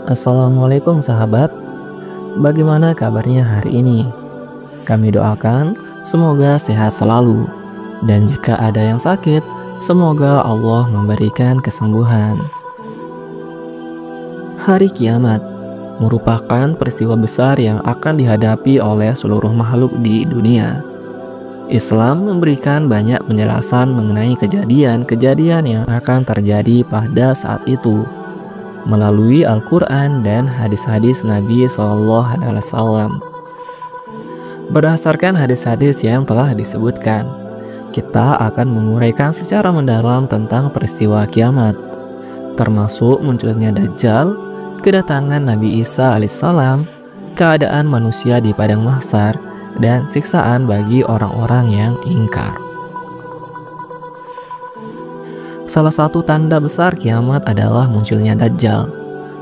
Assalamualaikum sahabat, bagaimana kabarnya hari ini? Kami doakan semoga sehat selalu, dan jika ada yang sakit, semoga Allah memberikan kesembuhan. Hari kiamat merupakan peristiwa besar yang akan dihadapi oleh seluruh makhluk di dunia. Islam memberikan banyak penjelasan mengenai kejadian-kejadian yang akan terjadi pada saat itu melalui Al-Quran dan hadis-hadis Nabi SAW. Berdasarkan hadis-hadis yang telah disebutkan, kita akan menguraikan secara mendalam tentang peristiwa kiamat, termasuk munculnya Dajjal, kedatangan Nabi Isa alaihissalam, keadaan manusia di padang mahsyar, dan siksaan bagi orang-orang yang ingkar. Salah satu tanda besar kiamat adalah munculnya Dajjal,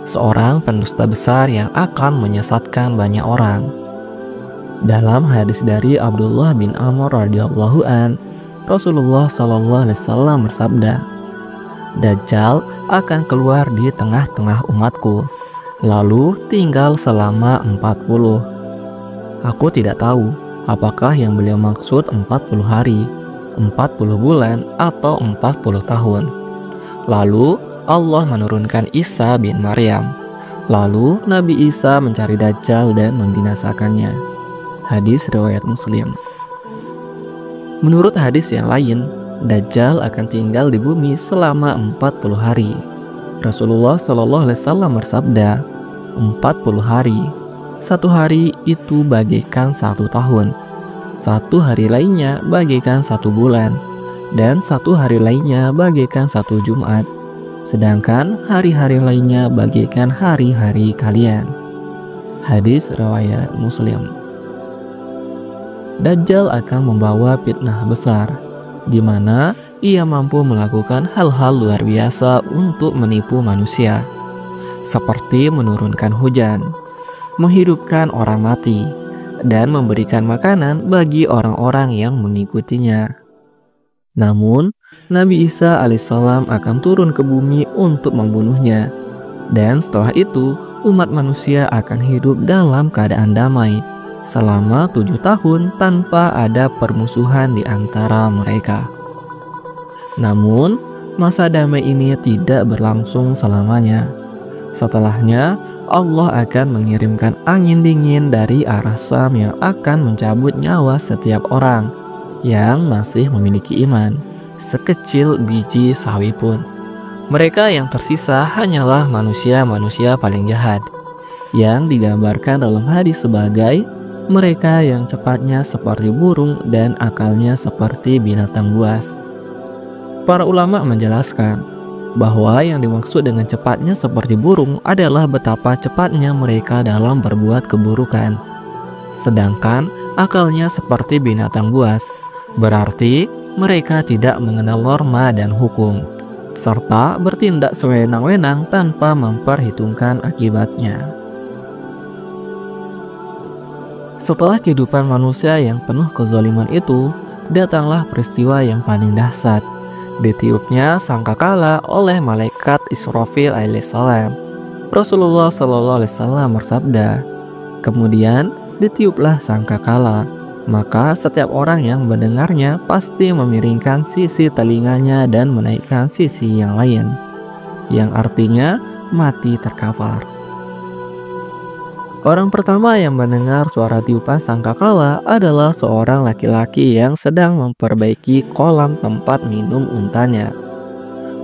seorang pendusta besar yang akan menyesatkan banyak orang. Dalam hadis dari Abdullah bin Amr radhiyallahu an, Rasulullah SAW bersabda, "Dajjal akan keluar di tengah-tengah umatku, lalu tinggal selama 40. Aku tidak tahu apakah yang beliau maksud 40 hari, 40 bulan, atau 40 tahun. Lalu Allah menurunkan Isa bin Maryam. Lalu Nabi Isa mencari Dajjal dan membinasakannya." Hadis riwayat Muslim. Menurut hadis yang lain, Dajjal akan tinggal di bumi selama 40 hari. Rasulullah SAW bersabda, 40 hari. Satu hari itu bagaikan 1 tahun. Satu hari lainnya bagaikan 1 bulan, dan satu hari lainnya bagaikan 1 Jumat, sedangkan hari-hari lainnya bagaikan hari-hari kalian. Hadis riwayat Muslim. Dajjal akan membawa fitnah besar, di mana ia mampu melakukan hal-hal luar biasa untuk menipu manusia, seperti menurunkan hujan, menghidupkan orang mati, dan memberikan makanan bagi orang-orang yang mengikutinya. Namun, Nabi Isa alaihissalam akan turun ke bumi untuk membunuhnya. Dan setelah itu, umat manusia akan hidup dalam keadaan damai selama 7 tahun tanpa ada permusuhan di antara mereka. Namun, masa damai ini tidak berlangsung selamanya. Setelahnya, Allah akan mengirimkan angin dingin dari arah Syam yang akan mencabut nyawa setiap orang yang masih memiliki iman, sekecil biji sawi pun. Mereka yang tersisa hanyalah manusia-manusia paling jahat, yang digambarkan dalam hadis sebagai mereka yang cepatnya seperti burung dan akalnya seperti binatang buas. Para ulama menjelaskan bahwa yang dimaksud dengan cepatnya seperti burung adalah betapa cepatnya mereka dalam berbuat keburukan. Sedangkan akalnya seperti binatang buas, berarti mereka tidak mengenal norma dan hukum, serta bertindak sewenang-wenang tanpa memperhitungkan akibatnya. Setelah kehidupan manusia yang penuh kezaliman itu, datanglah peristiwa yang paling dahsyat. Ditiupnya sangkakala oleh malaikat Israfil alaihissalam. Rasulullah SAW bersabda, "Kemudian ditiuplah sangkakala, maka setiap orang yang mendengarnya pasti memiringkan sisi telinganya dan menaikkan sisi yang lain," yang artinya mati terkapar. Orang pertama yang mendengar suara tiupan sangkakala adalah seorang laki-laki yang sedang memperbaiki kolam tempat minum untanya.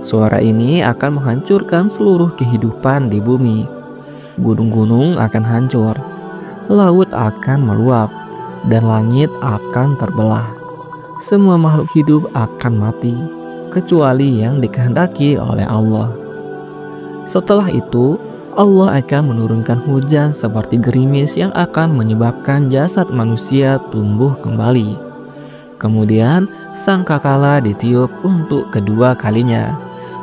Suara ini akan menghancurkan seluruh kehidupan di bumi. Gunung-gunung akan hancur, laut akan meluap, dan langit akan terbelah. Semua makhluk hidup akan mati, kecuali yang dikehendaki oleh Allah. Setelah itu, Allah akan menurunkan hujan seperti gerimis yang akan menyebabkan jasad manusia tumbuh kembali. Kemudian sangkakala ditiup untuk kedua kalinya,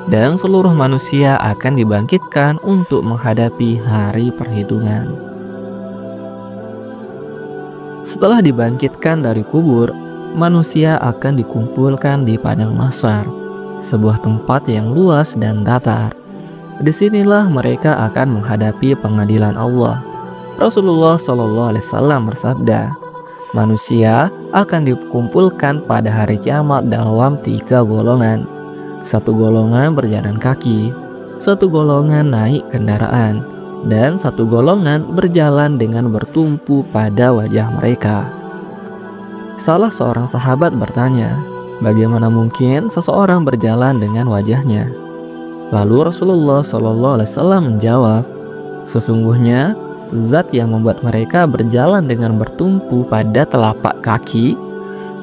dan seluruh manusia akan dibangkitkan untuk menghadapi hari perhitungan. Setelah dibangkitkan dari kubur, manusia akan dikumpulkan di padang mahsyar, sebuah tempat yang luas dan datar. Disinilah mereka akan menghadapi pengadilan Allah. Rasulullah SAW bersabda, manusia akan dikumpulkan pada hari kiamat dalam 3 golongan. Satu golongan berjalan kaki, satu golongan naik kendaraan, dan satu golongan berjalan dengan bertumpu pada wajah mereka. Salah seorang sahabat bertanya, bagaimana mungkin seseorang berjalan dengan wajahnya? Lalu Rasulullah SAW menjawab, sesungguhnya zat yang membuat mereka berjalan dengan bertumpu pada telapak kaki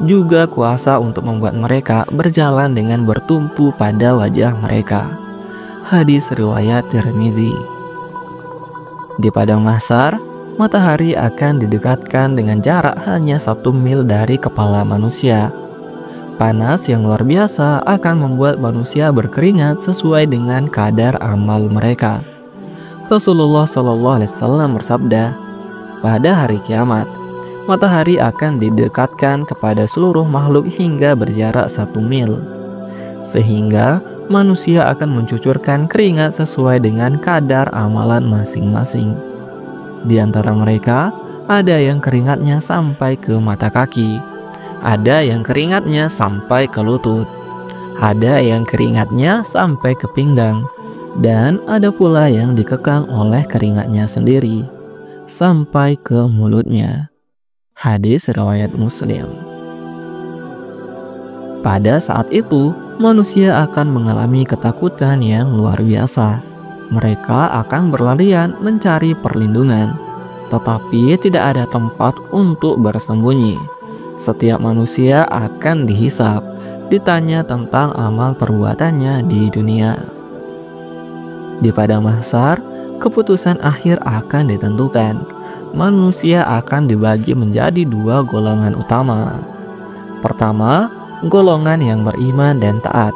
juga kuasa untuk membuat mereka berjalan dengan bertumpu pada wajah mereka. Hadis riwayat Tirmizi. Di padang mahsyar, matahari akan didekatkan dengan jarak hanya 1 mil dari kepala manusia. Panas yang luar biasa akan membuat manusia berkeringat sesuai dengan kadar amal mereka. Rasulullah SAW bersabda, pada hari kiamat, matahari akan didekatkan kepada seluruh makhluk hingga berjarak 1 mil. Sehingga manusia akan mencucurkan keringat sesuai dengan kadar amalan masing-masing. Di antara mereka, ada yang keringatnya sampai ke mata kaki, ada yang keringatnya sampai ke lutut, ada yang keringatnya sampai ke pinggang, dan ada pula yang dikekang oleh keringatnya sendiri sampai ke mulutnya. Hadis riwayat Muslim. Pada saat itu, manusia akan mengalami ketakutan yang luar biasa. Mereka akan berlarian mencari perlindungan, tetapi tidak ada tempat untuk bersembunyi. Setiap manusia akan dihisap, ditanya tentang amal perbuatannya di dunia. Di padang mahsyar, keputusan akhir akan ditentukan. Manusia akan dibagi menjadi 2 golongan utama. Pertama, golongan yang beriman dan taat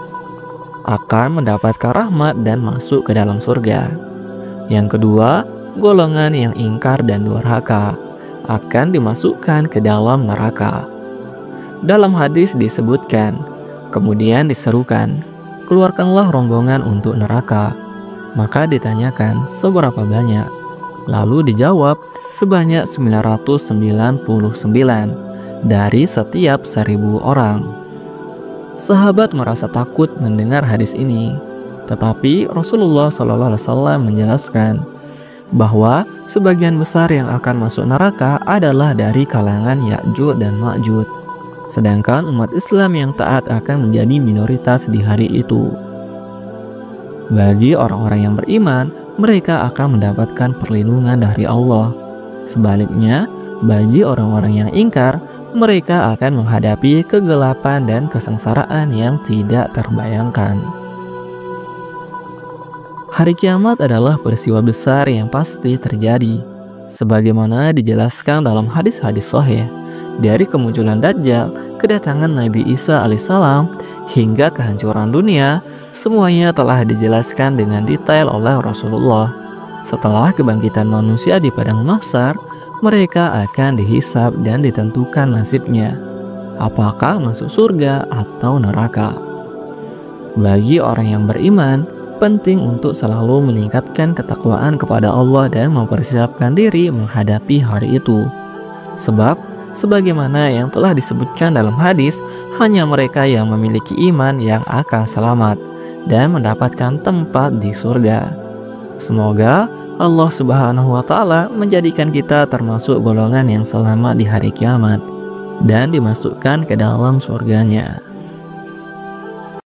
akan mendapatkan rahmat dan masuk ke dalam surga. Yang kedua, golongan yang ingkar dan durhaka akan dimasukkan ke dalam neraka. Dalam hadis disebutkan, kemudian diserukan, keluarkanlah rombongan untuk neraka. Maka ditanyakan seberapa banyak. Lalu dijawab sebanyak 999 dari setiap 1000 orang. Sahabat merasa takut mendengar hadis ini, tetapi Rasulullah SAW menjelaskan bahwa sebagian besar yang akan masuk neraka adalah dari kalangan Ya'juj dan Ma'juj, sedangkan umat Islam yang taat akan menjadi minoritas di hari itu. Bagi orang-orang yang beriman, mereka akan mendapatkan perlindungan dari Allah. Sebaliknya, bagi orang-orang yang ingkar, mereka akan menghadapi kegelapan dan kesengsaraan yang tidak terbayangkan. Hari kiamat adalah peristiwa besar yang pasti terjadi, sebagaimana dijelaskan dalam hadis-hadis sahih. Dari kemunculan Dajjal, kedatangan Nabi Isa alaihissalam, hingga kehancuran dunia, semuanya telah dijelaskan dengan detail oleh Rasulullah. Setelah kebangkitan manusia di padang mahsyar, mereka akan dihisab dan ditentukan nasibnya, apakah masuk surga atau neraka. Bagi orang yang beriman, penting untuk selalu meningkatkan ketakwaan kepada Allah dan mempersiapkan diri menghadapi hari itu. Sebab, sebagaimana yang telah disebutkan dalam hadis, hanya mereka yang memiliki iman yang akan selamat dan mendapatkan tempat di surga. Semoga Allah Subhanahu wa Ta'ala menjadikan kita termasuk golongan yang selamat di hari kiamat dan dimasukkan ke dalam surganya.